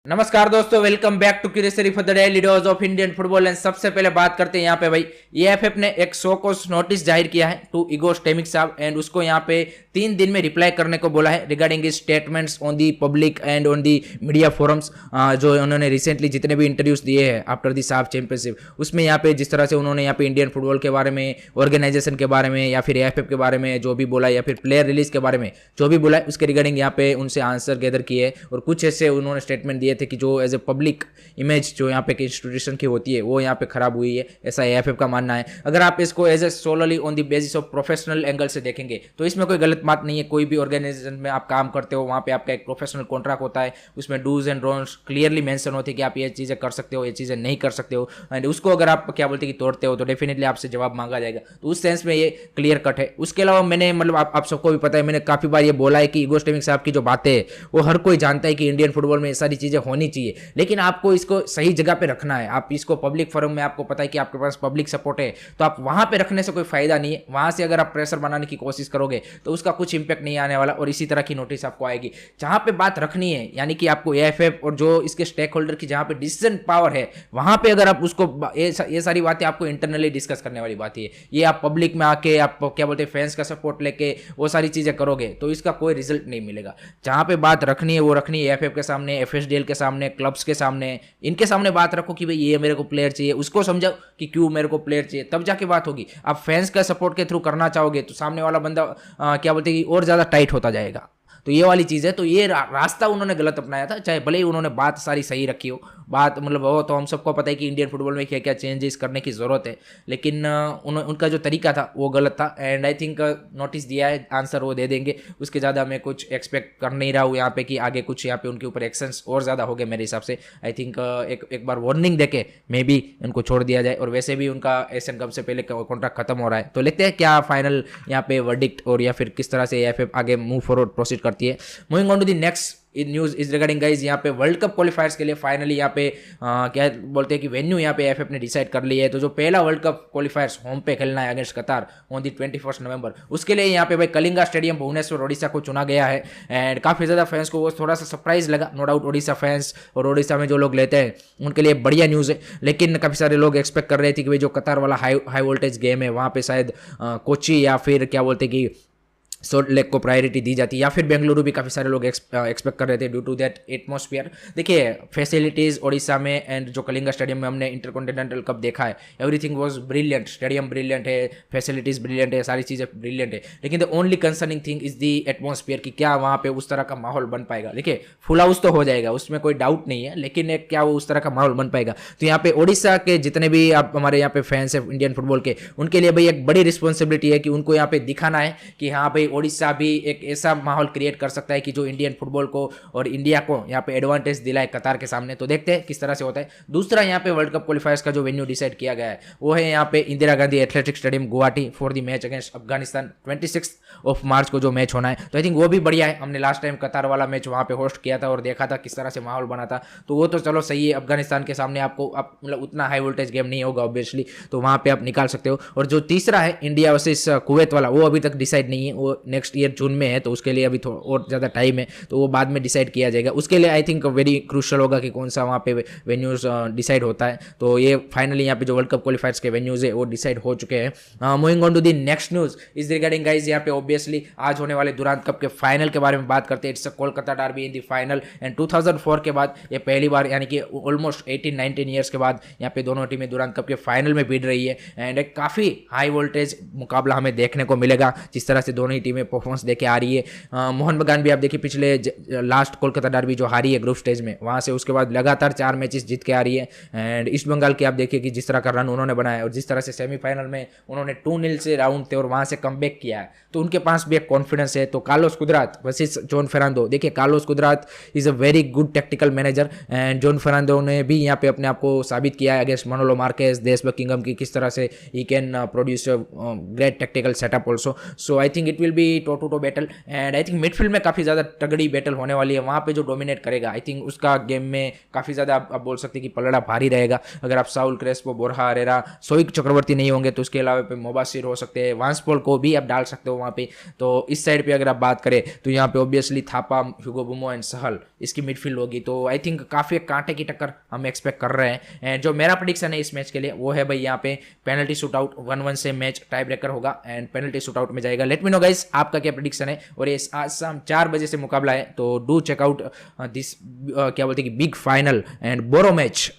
नमस्कार दोस्तों, welcome back to Curiosery for the daily dose of Indian football. And सबसे पहले बात करते हैं यहाँ पे भाई एएफएफ ने एक शो कोस नोटिस जाहिर किया है टू इगोर स्टेमिक साहब एंड उसको यहाँ पे 3 दिन में रिप्लाई करने को बोला है regarding is statements on the public and on the media forums. जो उन्होंने रिसेंटली जितने भी इंटरव्यूज दिए हैं आफ्टर दी साफ चैंपियनशिप, उसमें यहाँ पे जिस तरह से उन्होंने यहाँ पे इंडियन फुटबॉल के बारे में, ऑर्गेनाइजेशन के बारे में या फिर एएफएफ के बारे में जो भी बोला या फिर प्लेयर रिलीज के बारे में जो भी बोला है उसके रिगार्डिंग यहाँ पे उनसे आंसर गैदर किए और कुछ ऐसे उन्होंने स्टेटमेंट दिए थे कि जो एज ए पब्लिक इमेज जो यहाँ पे इंस्टीट्यूशन की होती है वो यहाँ पे खराब हुई है, ऐसा एएफएफ का मानना है। अगर आप इसको as a solely on the basis of professional angle से देखेंगे तो इसमें कोई गलत बात नहीं है। कोई भी ऑर्गेनाइजेशन में आप काम करते हो वहाँ पे आपका एक प्रोफेशनल कॉन्ट्रैक्ट होता है, उसमें dos and don'ts clearly mention होती है कि आप ये चीज़ें कर सकते हो, ये चीज़ें नहीं कर सकते हो। एंड उसको अगर आप क्या बोलते हैं कि तोड़ते हो तो डेफिनेटली आपसे जवाब मांगा जाएगा। तो उस सेंस में ये क्लियर कट है। उसके अलावा मैंने मतलब आप सबको भी पता है, मैंने काफ़ी बार ये बोला है कि इगोर स्टेमिक साहब की जो बातें है वो हर कोई जानता है कि इंडियन फुटबॉल में ये सारी चीज़ें होनी चाहिए, लेकिन आपको इसको सही जगह पे रखना है। आप इसको पब्लिक फोरम में, आपको पता है कि आपके पास पब्लिक सपोर्ट है, तो आप वहां पे रखने से कोई फायदा नहीं है। वहां से अगर आप प्रेशर बनाने की कोशिश करोगे तो उसका कुछ इंपैक्ट नहीं आने वाला और इसी तरह की नोटिस आपको आएगी। जहां पे बात रखनी है यानी कि आपको एएफएफ और जो इसके स्टेक होल्डर की जहां पे डिसीजन पावर है वहां पे अगर आप उसको ये सारी बातें आपको इंटरनली डिस्कस करने वाली बात है। ये आप पब्लिक में आके आप क्या बोलते हैं फैंस का सपोर्ट लेके वो सारी चीजें करोगे तो इसका कोई रिजल्ट नहीं मिलेगा। जहां पे बात रखनी है वो रखनी है एएफएफ के सामने, एफएसडीएल के सामने, क्लब्स के सामने, इनके सामने बात रखो कि भाई ये मेरे को प्लेयर चाहिए, उसको समझाओ कि क्यों मेरे को प्लेयर चाहिए, तब जाके बात होगी। आप फैंस का सपोर्ट के थ्रू करना चाहोगे तो सामने वाला बंदा क्या बोलते हैं कि और ज्यादा टाइट होता जाएगा। तो ये वाली चीज़ है। तो ये रास्ता उन्होंने गलत अपनाया था, चाहे भले ही उन्होंने बात सारी सही रखी हो। बात मतलब वो तो हम सबको पता है कि इंडियन फुटबॉल में क्या क्या चेंजेस करने की ज़रूरत है, लेकिन उनका जो तरीका था वो गलत था। एंड आई थिंक नोटिस दिया है, आंसर वो दे देंगे। उसके ज़्यादा मैं कुछ एक्सपेक्ट कर नहीं रहा हूँ यहाँ पे कि आगे कुछ यहाँ पे उनके ऊपर एक्शंस और ज़्यादा हो गए मेरे हिसाब से। आई थिंक एक बार वार्निंग देके मे बी उनको छोड़ दिया जाए। और वैसे भी उनका एशियन कप से पहले कॉन्ट्रैक्ट खत्म हो रहा है, तो देखते हैं क्या फाइनल यहाँ पे वर्डिक्ट और या फिर किस तरह से एएफएफ आगे मूव फॉरवर्ड प्रोसीड करती है। Moving on to the next news is regarding guys, यहाँ पे वर्ल्ड कप क्वालिफायर्स के लिए फाइनली यहाँ पे क्या बोलते हैं कि वेन्यू यहाँ पे एएफएफ ने डिसाइड कर लिया है। तो जो पहला वर्ल्ड कप क्वालिफायर्स होम पे खेलना है अगेंस्ट कतार ऑन दी 21 नवंबर, उसके लिए यहाँ पे भाई कलिंगा स्टेडियम भुवनेश्वर ओडिशा को चुना गया है। एंड काफ़ी ज़्यादा फैंस को वो थोड़ा सा सरप्राइज लगा, नो डाउट। ओडिशा फैंस और ओडिशा में जो लोग लेते हैं उनके लिए बढ़िया न्यूज़ है, लेकिन काफ़ी सारे लोग एक्सपेक्ट कर रहे थे कि भाई जो कतार वाला हाई वोल्टेज गेम है वहाँ पे शायद कोची या फिर क्या बोलते हैं कि सोल्ट लेक को प्रायोरिटी दी जाती है, या फिर बेंगलुरु भी काफ़ी सारे लोग एक्सपेक्ट कर रहे थे ड्यू टू दैट एटमॉस्फेयर। देखिए फैसिलिटीज़ ओडिशा में एंड जो कलिंगा स्टेडियम में हमने इंटरकॉन्टिनेंटल कप देखा है, everything was brilliant. Stadium brilliant है, फैसिलिटीज़ ब्रिलियंट है, सारी चीज़ें ब्रिलियंट है, लेकिन the only concerning thing is the atmosphere कि क्या वहाँ पे उस तरह का माहौल बन पाएगा। देखिए फुल हाउस तो हो जाएगा, उसमें कोई डाउट नहीं है, लेकिन एक क्या वो उस तरह का माहौल बन पाएगा। तो यहाँ पे ओडिशा के जितने भी आप हमारे यहाँ पे फैंस है इंडियन फुटबॉल के, उनके लिए भाई एक बड़ी रिस्पॉन्सिबिलिटी है कि उनको यहाँ पे दिखाना है कि हाँ भाई ओडिशा भी एक ऐसा माहौल क्रिएट कर सकता है कि जो इंडियन फुटबॉल को और इंडिया को यहाँ पे एडवांटेज दिलाए कतार के सामने। तो देखते हैं किस तरह से होता है। दूसरा यहाँ पे वर्ल्ड कप क्वालिफायर्स का जो वेन्यू डिसाइड किया गया है वो है यहाँ पे Indira Gandhi athletic stadium Guwahati for the match against Afghanistan 26 मार्च को जो मैच होना है। तो आई थिंक वो भी बढ़िया है। हमने लास्ट टाइम कतार वाला मैच वहाँ पे होस्ट किया था और देखा था किस तरह से माहौल बना था, तो वो तो चलो सही है। अफगानिस्तान के सामने आपको मतलब उतना हाई वोल्टेज गेम नहीं होगा ऑब्वियसली, तो वहाँ पे आप निकाल सकते हो। और जो तीसरा है इंडिया वर्सेस कुवैत वाला, वो अभी तक डिसाइड नहीं है, वो नेक्स्ट ईयर जून में है, तो उसके लिए अभी थोड़ा और ज़्यादा टाइम है, तो वो बाद में डिसाइड किया जाएगा। उसके लिए आई थिंक वेरी क्रूशल होगा कि कौन सा वहाँ पे वेन्यूज़ डिसाइड होता है। तो ये फाइनली यहाँ पे जो वर्ल्ड कप क्वालिफायर्स के वेन्यूज़ है वो डिसाइड हो चुके हैं। Moving on to the next news is regarding guys, यहाँ पे ऑब्वियसली आज होने वाले दुरांत कप के फाइनल के बारे में बात करते हैं। It's a Kolkata Derby in the final and 2004 के बाद ये पहली बार यानी कि ऑलमोस्ट 18-19 ईयर्स के बाद यहाँ पे दोनों टीमें दुरांत कप के फाइनल में भिड़ रही है। एंड एक काफ़ी हाई वोल्टेज मुकाबला हमें देखने को मिलेगा जिस तरह से दोनों ही टीमें परफॉर्मेंस देके आ रही है। मोहन बगान भी आप देखिए पिछले लास्ट कोलकाता डार्बी जो हारी है ग्रुप स्टेज में, वहाँ से उसके बाद लगातार 4 मैचेस जीत के आ रही है। एंड ईस्ट बंगाल के आप देखिए कि जिस तरह का रन उन्होंने बनाया और जिस तरह से सेमीफाइनल में उन्होंने 2-0 से राउंड थे और वहाँ से कमबैक किया है, तो उनके पास भी एक कॉन्फिडेंस है। तो Carlos Cuadrat versus Juan Ferrando, देखिए Carlos Cuadrat is a very good tactical manager and Juan Ferrando ने भी यहाँ पे अपने आप को साबित किया है against Manolo Marquez, Des Buckingham की किस तरह से he can produce great tactical setup also. So I think it will be toe to toe battle, and I think midfield में काफ़ी ज़्यादा तगड़ी बैटल होने वाली है। वहाँ पे जो डोमिनेट करेगा आई थिंक उसका गेम में काफ़ी ज़्यादा आप बोल सकते हैं कि पलड़ा भारी रहेगा। अगर आप साउल क्रेस्पो, बोरहा अरेरा, सोइक चक्रवर्ती नहीं होंगे तो उसके अलावा पे मोबासिर हो सकते हैं, वांसपोल को भी आप डाल सकते हो वहाँ पे। तो इस साइड पे अगर आप बात करें तो यहाँ पे ऑब्वियसली थापा, ह्यूगो बुमो एंड सहल इसकी मिडफील्ड होगी। तो आई थिंक काफ़ी कांटे की टक्कर हम एक्सपेक्ट कर रहे हैं। एंड जो मेरा प्रेडिक्शन है इस मैच के लिए वो है भाई यहाँ पे पेनल्टी शूटआउट 1-1 से मैच टाई ब्रेकर होगा एंड पेनल्टी शूटआउट में जाएगा। लेट मी नो गाइस आपका क्या प्रेडिक्शन है। और ये आज शाम 4 बजे से मुकाबला है, तो डू चेकआउट दिस क्या बोलते हैं कि बिग फाइनल एंड बोरो match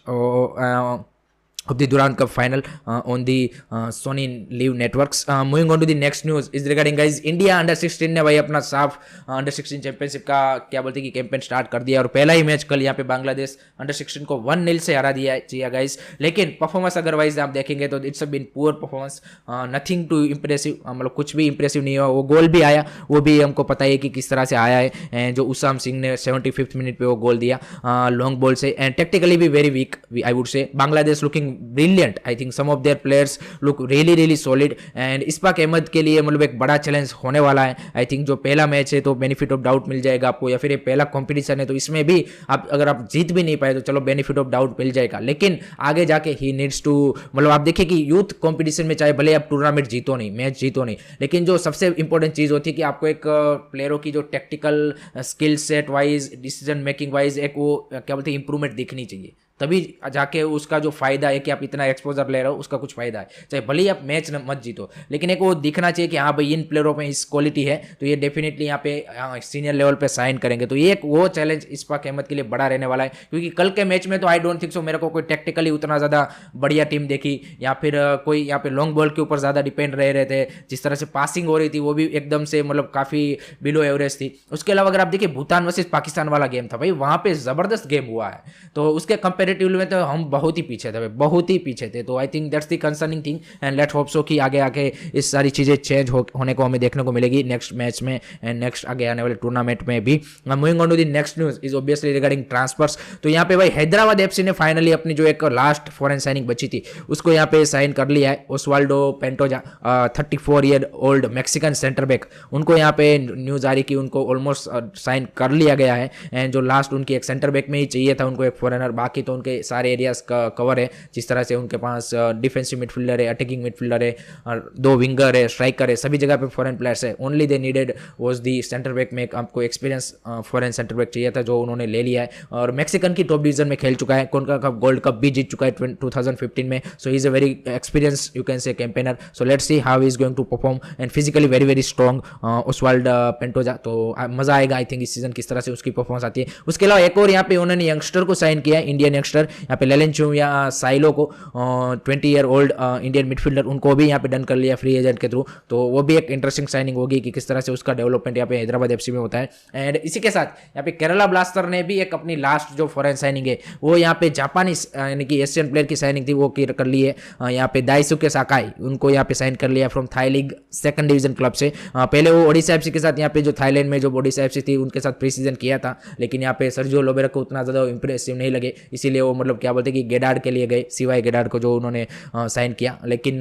of the Durand Cup final on the Sony Live Networks. Moving on to the next news is regarding guys India Under 16 ने भाई अपना साफ Under 16 चैंपियनशिप का क्या बोलते हैं कि कैंपेन स्टार्ट कर दिया और पहला ही मैच कल यहाँ पे बांग्लादेश Under 16 को 1-0 से हरा दिया है गाइस। लेकिन परफॉर्मेंस अदरवाइज आप देखेंगे तो it's been poor performance, nothing too impressive, मतलब कुछ भी इंप्रेसिव नहीं हुआ। वो गोल भी आया, वो भी हमको पता है कि किस तरह से आया है, जो उसाम सिंह ने 75th मिनट पे वो गोल दिया लॉन्ग बॉल से। एंड टेक्टिकली भी very weak I would say. Bangladesh looking brilliant. I think some of their players look really solid and Ishfaq Ahmed के लिए मतलब एक बड़ा चैलेंज होने वाला है। आई थिंक जो पहला मैच है तो बेनिफिट ऑफ डाउट मिल जाएगा आपको, या फिर ये पहला कंपटीशन है तो इसमें भी आप अगर आप जीत भी नहीं पाए तो चलो बेनिफिट ऑफ डाउट मिल जाएगा। लेकिन आगे जाके ही नीड्स टू, मतलब आप देखिए कि यूथ कंपटीशन में चाहे भले आप टूर्नामेंट जीतो नहीं, मैच जीतो नहीं, लेकिन जो सबसे इंपॉर्टेंट चीज़ होती है कि आपको एक प्लेयरों की जो tactical skill set wise, decision making wise एक वो क्या बोलते हैं इंप्रूवमेंट दिखनी चाहिए, तभी जाके उसका जो फायदा है कि आप इतना एक्सपोजर ले रहे हो उसका कुछ फायदा है। चाहे भले ही आप मैच मत जीतो, लेकिन एक वो दिखना चाहिए कि हाँ भाई इन प्लेयरों में इस क्वालिटी है, तो ये डेफिनेटली यहाँ पे सीनियर लेवल पे साइन करेंगे। तो ये एक वो चैलेंज इस्पाक अहमद के लिए बड़ा रहने वाला है, क्योंकि कल के मैच में तो आई डोंट थिंक सो मेरे को कोई टेक्टिकली उतना ज़्यादा बढ़िया टीम देखी, या फिर कोई यहाँ पे लॉन्ग बॉल के ऊपर ज़्यादा डिपेंड रह रहे थे। जिस तरह से पासिंग हो रही थी वो भी एकदम से मतलब काफ़ी बिलो एवरेज थी। उसके अलावा अगर आप देखिए भूटान वर्सेस पाकिस्तान वाला गेम था भाई, वहाँ पे ज़बरदस्त गेम हुआ है, तो उसके कंपेरेटिवली में तो हम बहुत ही पीछे थे, बहुत ही पीछे थे। तो I think that's the concerning thing and let's hope so कि आगे आके इस सारी चीज़ें चेंज होने को हमें देखने को मिलेगी नेक्स्ट मैच में एंड नेक्स्ट आगे आने वाले टूर्नामेंट में भी। Moving on to the next news is obviously regarding transfers. तो यहाँ पे भाई हैदराबाद एफसी ने फाइनली अपनी जो एक लास्ट फॉरेन साइनिंग बची थी उसको यहाँ पे साइन कर लिया है। Oswaldo Pantoja 34 year old Mexican centre back, उनको यहाँ पे न्यूज़ आ रही कि उनको ऑलमोस्ट साइन कर लिया गया है। एंड जो लास्ट उनकी एक सेंटर बैक में ही चाहिए था उनको एक फॉरेनर, बाकी तो उनके सारे एरियाज का कवर है। जिस तरह से उनके पास डिफेंसिव मिडफील्डर है, अटैकिंग मिडफील्डर है, और 2 विंगर है, स्ट्राइकर है, सभी जगह पे फॉरेन प्लेयर्स है। Only they needed was the centre back में आपको एक्सपीरियंस फॉरेन सेंटर बैक चाहिए था, जो उन्होंने ले लिया है। और मैक्सिकन की टॉप डिवीजन में खेल चुका है, कोनका कप गोल्ड कप भी जीत चुका है 2015 में। So he is a very experience you can say campaigner. So let's see how he is going to perform and physically very strong Oswaldo Pantoja. तो मजा आएगा आई थिंक इस सीजन किस तरह से उसकी परफॉर्मेंस आती है। उसके अलावा एक और यहाँ पे उन्होंने यंगस्टर को साइन किया है, इंडियन यंगस्टर यहाँ पे लेलेंचू या साइलो को 20 ईयर ओल्ड इंडियन मिडफील्डर, उनको भी यहाँ पे डन कर लिया फ्री एजेंट के थ्रू। तो वो भी एक इंटरेस्टिंग साइनिंग होगी कि किस तरह से उसका डेवलपमेंट यहाँ पे हैदराबाद एफसी में होता है। एंड इसी के साथ यहाँ पे केरला ब्लास्टर ने भी एक अपनी लास्ट जो फॉरेन साइनिंग है वो यहाँ पे जापानीज यानी कि एशियन प्लेयर की साइनिंग थी वो कर ली है। यहाँ पे दाइसुके साकाई उनको यहाँ पे साइन कर लिया from Thai league 2nd division club से। पहले वो ओडिशा एफसी के साथ यहाँ पे जो थाईलैंड में जो ओडिशा एफसी थी उनके साथ प्री सीजन किया था, लेकिन यहाँ पे सर्जियो लोबेरा को उतना ज़्यादा इंप्रेसिव नहीं लगे, इसीलिए वो मतलब क्या बोलते हैं कि गेडार्ड के लिए गए, सिवाय गेडार्ड को जो उन्होंने साइन किया। लेकिन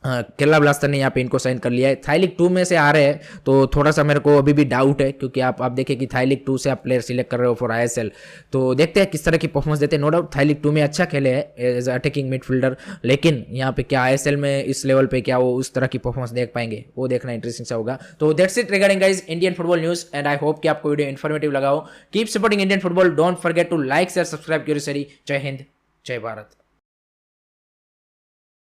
केरला ब्लास्टर ने यहाँ पे इनको साइन कर लिया है। थाई लीग 2 में से आ रहे हैं तो थोड़ा सा मेरे को अभी भी डाउट है, क्योंकि आप देखिए कि थाई लीग 2 से आप प्लेयर सिलेक्ट कर रहे हो फॉर आईएसएल, तो देखते हैं किस तरह की परफॉर्मेंस देते हैं। नो डाउट थाई लीग 2 में अच्छा खेले हैं एज अटैकिंग मिडफील्डर, लेकिन यहाँ पे क्या आईएसएल में इस लेवल पे क्या वो उस तरह की परफॉर्मेंस देख पाएंगे, वो देखना इंटरेस्टिंग सा होगा। तो that's it regarding guys Indian football news and I hope कि आपको वीडियो इन्फॉर्मेटिव लगा हो। Keep supporting Indian football, don't forget to like share subscribe Curiosery. जय हिंद, जय भारत।